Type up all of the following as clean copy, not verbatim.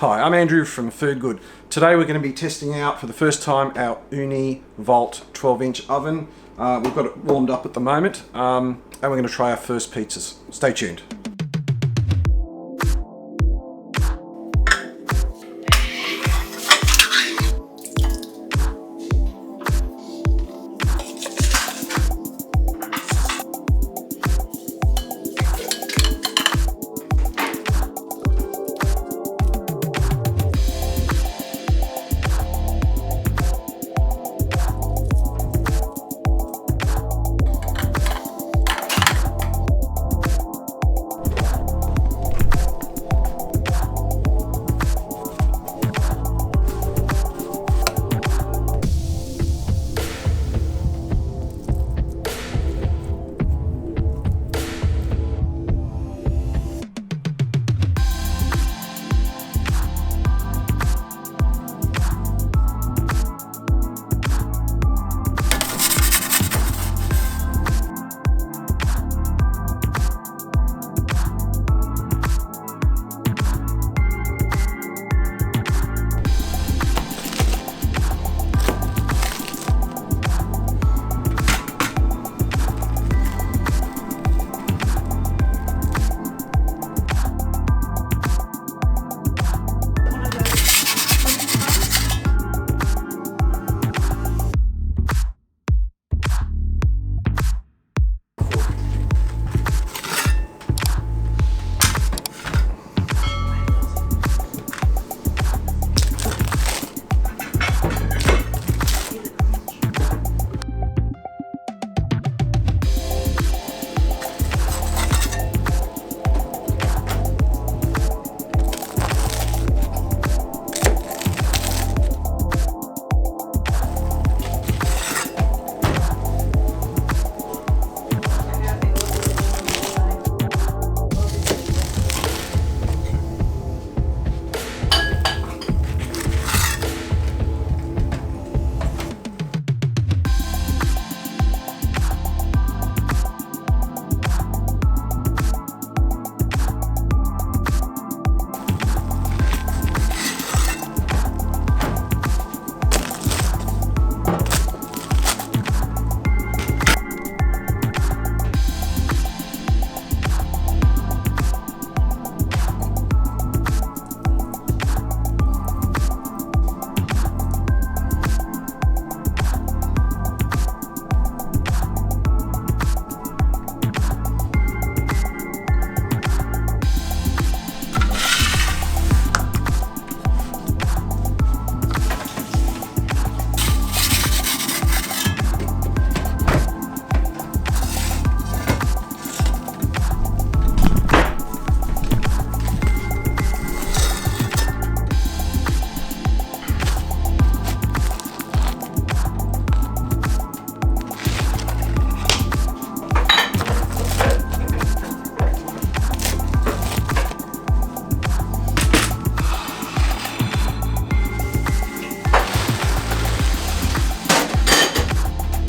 Hi, I'm Andrew from Food Good. Today we're going to be testing out for the first time our OONI Volt 12-inch oven. We've got it warmed up at the moment and we're going to try our first pizzas. Stay tuned.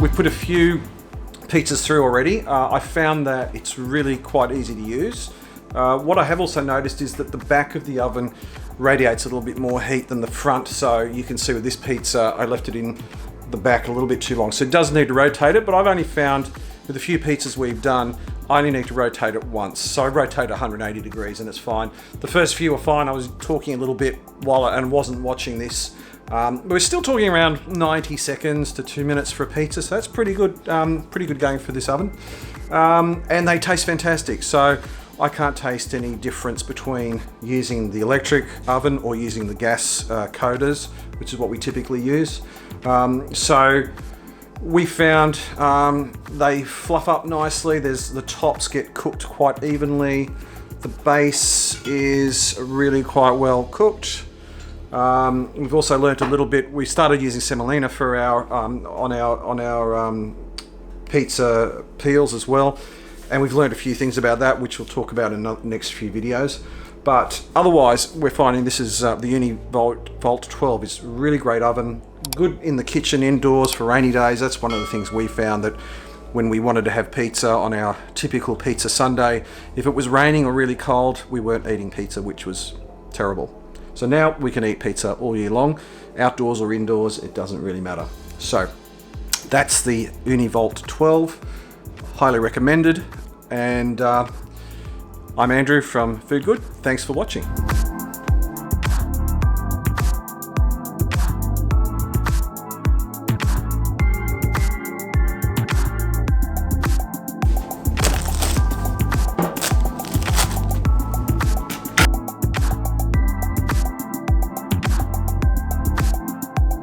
We've put a few pizzas through already. I found that it's really quite easy to use. What I have also noticed is that the back of the oven radiates a little bit more heat than the front, so you can see with this pizza I left it in the back a little bit too long, so it does need to rotate it, but I've only found with a few pizzas we've done I only need to rotate it once, so I rotate 180 degrees and it's fine. The first few were fine. I was talking a little bit while I wasn't watching this. We're still talking around 90 seconds to 2 minutes for a pizza, so that's pretty good going for this oven. And they taste fantastic, so I can't taste any difference between using the electric oven or using the gas coders, which is what we typically use. So we found they fluff up nicely. The tops get cooked quite evenly. The base is really quite well cooked. We've also learnt a little bit. We started using semolina for our on our pizza peels as well, and we've learned a few things about that, which we'll talk about in the next few videos. But otherwise, we're finding this is the OONI Volt 12 is a really great oven. Good in the kitchen indoors for rainy days. That's one of the things we found, that when we wanted to have pizza on our typical pizza Sunday, if it was raining or really cold, we weren't eating pizza, which was terrible. So now we can eat pizza all year long, outdoors or indoors, it doesn't really matter. So that's the OONI Volt 12, highly recommended. And I'm Andrew from Food Good. Thanks for watching.